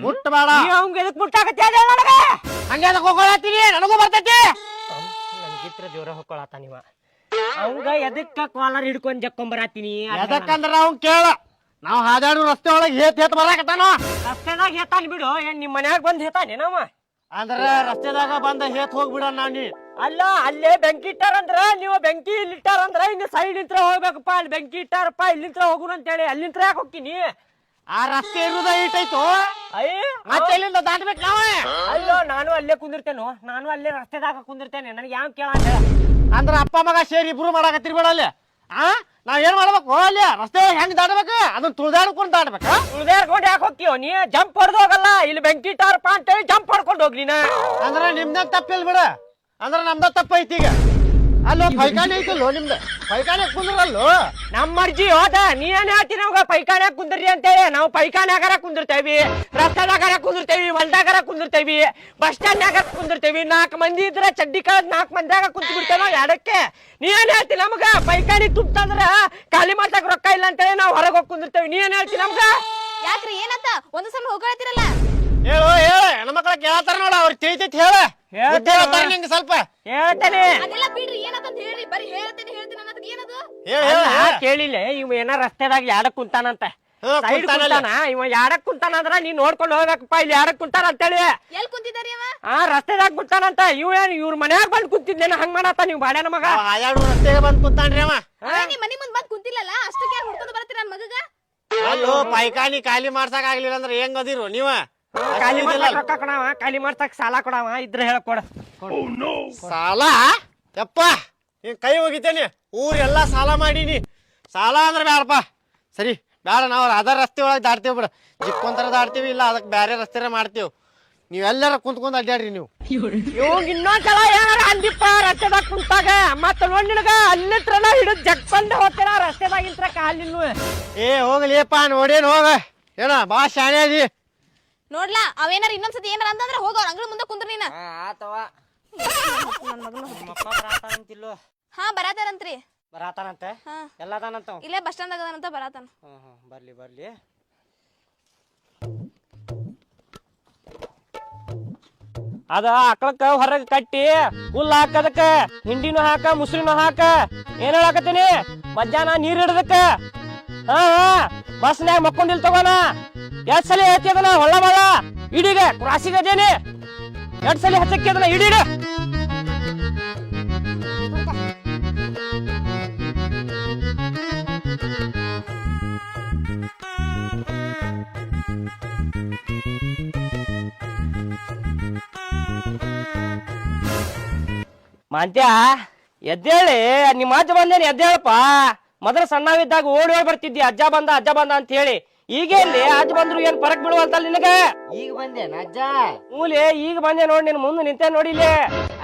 ಮುಟ್ಟಬೇಡ. ಅವಂಗ ಎದಕ್ ಮುಟ್ಟಾಕತ್ತಿ ಅದ ನನಗ ಹಂಗೆ ಅದಕ್ಕೆ ಹೋಗ್ಕೊಳತ್ತೀನಿ, ನನಗೂ ಬರ್ತೈತಿ. ನನ್ಗಿತ್ರ ಜೋರ ಹೊಕ್ಕೊಳತ ನೀವ ಅವಂಗ ಎದಕ್ಕ ಕಾಲರ್ ಹಿಡ್ಕೊಂಡ್ ಜಕ್ಕೊಂಬರತ್ತೀನಿ. ಎದಕ್ಕಂದ್ರ ಅವ್ನ್ ಕೇಳ, ನಾವ್ ಹಾದಾಡು ರಸ್ತೆ ಒಳಗೆ ಹೇತ್ ಬರಾಕತ್ತಾನ. ರಸ್ತೆದಾಗ ಹೇತಾನ್ ಬಿಡು, ಏನ್ ನಿಮ್ ಮನ್ಯಾಗ ಬಂದ್ ಹೇತಾನೆ ನಾವ ಅಂದ್ರ ರಸ್ತೆದಾಗ ಬಂದ ಹೇತ್ ಹೋಗ್ಬಿಡ ನಾನಿ. ಅಲ್ಲ ಅಲ್ಲೇ ಬೆಂಕಿ ಇಟ್ಟಾರಂದ್ರ ನೀವು ಬೆಂಕಿ ಇಲ್ಲಿ ಇಟ್ಟಾರಂದ್ರ ಹಿಂಗ ಸೈಡ್ ನಿಂತ್ರ ಹೋಗ್ಬೇಕಪ್ಪ. ಅಲ್ಲಿ ಬೆಂಕಿ ಇಟ್ಟಾರಪ್ಪ, ಇಲ್ಲಿಂತ್ರ ಹೋಗುಣ ಅಂತೇಳಿ ಅಲ್ಲಿಂತ್ರ ಯಾಕೆ ಹೋಗ್ತೀನಿ? ಆ ರಸ್ತೆ ಇರುದ ಇಟ್ಟೈತು, ಮತ್ತೆ ಇಲ್ಲಿಂದ ದಾಟ್ಬೇಕು ನಾವ. ಅಲ್ಲೋ ನಾನು ಅಲ್ಲೇ ಕುಂದಿರ್ತೇನೋ, ನಾನು ಅಲ್ಲೇ ರಸ್ತೆದಾಗ ಕುಂದಿರ್ತೇನೆ, ನನಗೆ ಯಾವ ಕೇಳ ಅಂದ್ರ ಅಪ್ಪ ಮಗ ಸೇರಿ ಇಬ್ರು ಮಾಡಾಕತ್ತಿರ್ ಬೇಡ ಅಲ್ಲಿ. ನಾವ್ ಏನ್ ಮಾಡ್ಬೇಕು ಅಲ್ಲಿ ರಸ್ತೆ ಹೆಂಗ್ ದಾಟ್ಬೇಕು, ಅದನ್ನ ತುಳ್ದಾಡ್ಕೊಂಡ್ ದಾಟ್ಬೇಕ. ತುಳ್ದಾಡ್ಕೊಂಡು ಯಾಕೆ ಹೋಗ್ತೀವ ನೀ? ಜಂಪ್ ಹೊಡೆದು ಹೋಗಲ್ಲ, ಇಲ್ಲಿ ಬೆಂಕಿ ಇಟ್ಟಾರಪ್ಪ ಅಂತೇಳಿ ಜಂಪ್ ಹೊಡ್ಕೊಂಡು ಹೋಗ್ಲಿ ನಾ. ಅಂದ್ರ ನಿಮ್ದ ತಪ್ಪಿಲ್ ಬಿಡ, ಅಂದ್ರ ನಮ್ದ ತಪ್ಪ ಐತಿ. ಈಗ ಅಲ್ಲೋ ಪೈಖಾನೆ ಐತಲ್ಲೋ ನಿಮ್ದ, ಪೈಖಾನೆ ಕುಂದ್ರಲ್ಲೋ. ನಮ್ಮ ಅರ್ಜಿ ಹೋದ, ನೀ ಏನ್ ಹೇಳ್ತಿ ನಮ್ಗ ಪೈಖಾನ್ಯಾಗ ಕುಂದ್ರಿ ಅಂತೇಳಿ? ನಾವು ಪೈಖಾನ್ಯಾಗಾರ ಕುಂದಿರ್ತೇವಿ, ರಸ್ತೆದಾಗಾರ ಕುಂದಿರ್ತೇವಿ, ಹೊಲ್ದಾಗಾರ ಕುಂದಿರ್ತೇವಿ, ಬಸ್ ಸ್ಟ್ಯಾಂಡ್ನಾಗ ಕುಂದಿರ್ತೇವಿ. 4 ಮಂದಿ ಇದ್ರ ಚಡ್ಡಿ ಕಳೆದ್ 4 ಮಂದಿಯಾಗ ಕುಂತ್ ಬಿಡ್ತೇವ ಎರಡಕ್ಕೆ. ನೀ ಏನ್ ಹೇಳ್ತಿ ನಮ್ಗ? ಪೈಖಾನಿ ತುಂಬಂದ್ರ ಖಾಲಿ ಮಾಡ್ಸಕ್ ರೊಕ್ಕ ಇಲ್ಲ ಅಂತೇಳಿ ನಾವು ಹೊರಗೆ ಹೋಗಿ ಕುಂದಿರ್ತೇವಿ. ನೀ ಏನ್ ಹೇಳ್ತಿ ನಮ್ಗ? ಯಾಕ್ರಿ ಏನಂತ ಒಂದು ಸಲ ಹೋಗ್ಕೊಳತಿರಲ್ಲ? ಹೇಳು ಹೇಳ, ಹೆಣ್ಮಕ್ಳ ಕೇಳತ್ತಾರ ನೋಡ, ಅವ್ರ ತಿಳಿತೈತಿ ಹೇಳ. ನಿಂಗೆ ಸ್ವಲ್ಪ ಹೇಳ್ತೇನೆ. ಅದೆಲ್ಲ ಬಿಡ್ರಿ, ಏನಂತ ಹೇಳ್ರಿ. ಬರೀ ಹೇಳ್ತೀನಿ ಅನ್ನೋದಕ್ಕೆ ಏನದು? ಕೇಳಿಲ್ಲ ಇವ ಏನ ರಸ್ತೆದಾಗ ಯಾಡಕ್ ಕುಂತಾನಂತ, ಸೈಡ್ ಕುಂತಾನ ಇವ. ಯಾಡಕ್ ಕುಂತಾನ ಅಂದ್ರ ನೀನ್ ನೋಡ್ಕೊಂಡು ಹೋಗ್ಬೇಕಪ್ಪ, ಇಲ್ಲಿ ಯಾಡಕ್ ಕುಂತಾನ ಅಂತೇಳಿ. ಎಲ್ ಕುಂತಿದಾರಿ ಅವ? ರಸ್ತೆದಾಗ ಕುಂತಾನಂತ. ಇವ್ ಏನ್ ಇವ್ರ ಮನ್ಯಾಗ ಬಂದ್ ಕುಂತಿದ್ದೇನ ಹಂಗ ಮಾಡತ್ತ ನೀವು ಬಾಡ್ಯಾನ ಮಗ? ಹಾಯಾಡು ರಸ್ತೆಗೆ ಬಂದ್ ಕುಂತಾನ್ರಿ ಅವ. ನಿಮ್ ಮನಿ ಮುಂದ್ ಬಂದ್ ಕುಂತಿಲ್ಲಲ್ಲ, ಅಷ್ಟಕ್ಕೆ ಯಾರು ಹುಡ್ಕೊಂಡು ಬರ್ತೀರ ನನ್ ಮಗಗ? ಅಲ್ಲೋ ಪೈಖಾನಿ ಖಾಲಿ ಮಾಡ್ಸಕ್ ಆಗ್ಲಿಲ್ಲ ಅಂದ್ರೆ ಹೆಂಗ್ ಅದಿರು ನೀವ? ಖಾಲಿ ಮಾಡ್ಸಕ್ ರೊಕ್ಕ ಕೊಡವ, ಖಾಲಿ ಮಾಡ್ಸಕ್ ಸಾಲ ಕೊಡವ ಇದ್ರ ಹೇಳ್ಕೊಡ. ಸಾಲ ಯಪ್ಪ, ನೀನ್ ಕೈ ಹೋಗಿತೇನೆ. ಊರೆಲ್ಲಾ ಸಾಲ ಮಾಡೀನಿ, ಸಾಲ ಅಂದ್ರೆ ಬ್ಯಾಡಪ್ಪ. ಸರಿ ಬ್ಯಾಡ, ನಾವ್ ಅದ ರಸ್ತೆ ಒಳಗೆ ದಾಟ್ತೇವ್ ಬಿಡ. ಜಿಕ್ಕೊಂತರ ದಾಟ್ತೀವಿ, ಇಲ್ಲ ಅದಕ್ಕೆ ಬ್ಯಾರೆ ರಸ್ತೆ ಮಾಡ್ತೇವ್. ನೀವೆಲ್ಲರ ಕುಂತ್ಕೊಂಡ್ ಅಡ್ಡಾಡ್ರಿ ನೀವು. ಇವಂಗ ಇನ್ನೊಂದ್ಸಲ ಏನಾರ ಅಂದಿಪ್ಪ ರಸ್ತೆದಾಗ ಕುಂತಾಗ, ಮತ್ತ ನೋಡಿ ನಿನಗ ಅಲ್ಲಿತ್ರನ ಹಿಡಿದ್ ಜಗ್ಬಂದ ಹೋಗ್ತೇನ ರಸ್ತೆದಾಗಿಂತ್ರ ಕಾಲಿನ್ನು. ಹೋಗ್ಲಿಯಪ್ಪ, ನೋಡೇನ್ ಹೋಗ, ಏನ ಬಾ ಶಾಣೆ ಅದಿ. ನೋಡ್ಲಾ ಅವೇನಾರ ಇನ್ನೊಂದ್ಸತಿ ಏನಾರ ಅಂತಂದ್ರೆ ಹೋಗ ಅವ್ರ ಅಂಗಳ ಮುಂದೆ ಕುಂದ್ರ ನೀನ. ಆತವ ಹಾ ಬರಾತಾರಂತ್ರಿ. ಬರಾತಾನಂತ ಎಲ್ಲದಾನಂತ, ಇಲ್ಲೇ ಬಸ್ ಸ್ಟ್ಯಾಂಡ್ ಆಗದಾನಂತ ಬರಾತಾನ. ಬರ್ಲಿ ಬರ್ಲಿ. ಅದ ಆಕಳಕ್ಕ ಹೊರಗ ಕಟ್ಟಿ ಹುಲ್ ಹಾಕದಕ್ಕ, ಹಿಂಡಿನೂ ಹಾಕ, ಮುಸ್ರಿನೂ ಹಾಕ. ಏನ್ ಹೇಳಾಕತ್ತೀನಿ? ಮಧ್ಯಾಹ್ನ ನೀರ್ ಹಿಡ್ದಕ್ಕ. ಬಸ್ನ್ಯಾಗ ಮಕ್ಕೊಂಡಿಲ್ ತಗೋಣ. 2 ಸಲ ಹೇಳ್ತಿದನ ಹೊಳ್ಳ ಬಾಳ ಇಡೀಗ ಕ್ರಾಸಿಗೆ ಅದೇನಿ. 2 ಸಲ ಹಚ್ಚಕ್ಕಿದನ ಇಡೀಗ. ಮಾಂತ್ಯ ಎದ್ದೇಳಿ, ನಿಮ್ಮ ಅಜ್ಜ ಬಂದೇನಿ ಎದ್ದೇಳಪ್ಪ. ಮೊದಲು ಸಣ್ಣವಿದ್ದಾಗ ಓಡಿ ಬರ್ತಿದ್ದಿ ಅಜ್ಜ ಬಂದ ಅಂತ ಹೇಳಿ. ಈಗ ಎಲ್ಲಿ ಅಜ್ಜ ಬಂದ್ರು ಏನ್ ಫರಕ್ ಬೀಳುವಂತಲ್ಲ ನಿನಗ? ಈಗ ಬಂದೇನ ಅಜ್ಜ? ಮೂಲೆ ಈಗ ಬಂದೆ ನೋಡಿ, ನಿನ್ ಮುಂದೆ ನಿಂತೆ ನೋಡಿಲಿ.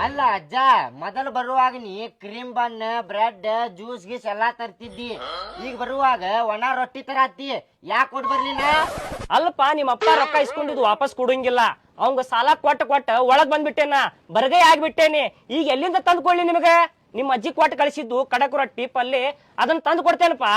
ಅಲ್ಲ ಅಜ್ಜ, ಮೊದಲು ಬರುವಾಗ ನೀ ಕ್ರೀಮ್ ಬನ್, ಬ್ರೆಡ್, ಜ್ಯೂಸ್ ಗೀಸ್ ಎಲ್ಲಾ ತರ್ತಿದ್ದಿ. ಈಗ ಬರುವಾಗ ಒಣ ರೊಟ್ಟಿ ತರತ್ತಿ. ಯಾಕೆ ಕೊಡ್ ಬರ್ಲಿಲ್ಲ? ಅಲ್ಪ ನಿಮ್ಮ ಅಪ್ಪ ರೊಕ್ಕ ಇಸ್ಕೊಂಡಿದ್ದು ವಾಪಸ್ ಕೊಡಂಗಿಲ್ಲ. ಅವಂಗ ಸಾಲ ಕೊಟ್ಟ ಒಳಗ್ ಬಂದ್ಬಿಟ್ಟೇನ, ಬರಗೈ ಆಗ್ಬಿಟ್ಟೇನಿ. ಈಗ ಎಲ್ಲಿಂದ ತಂದ್ಕೊಳ್ಳಿ ನಿಮಗ? ನಿಮ್ಮ ಅಜ್ಜಿ ಕೊಟ್ಟು ಕಳಿಸಿದ್ದು ಕಡಕ್ ರೊಟ್ಟಿ ಪಲ್ಲೆ, ಅದನ್ನ ತಂದು ಕೊಡ್ತೇನಪ್ಪ.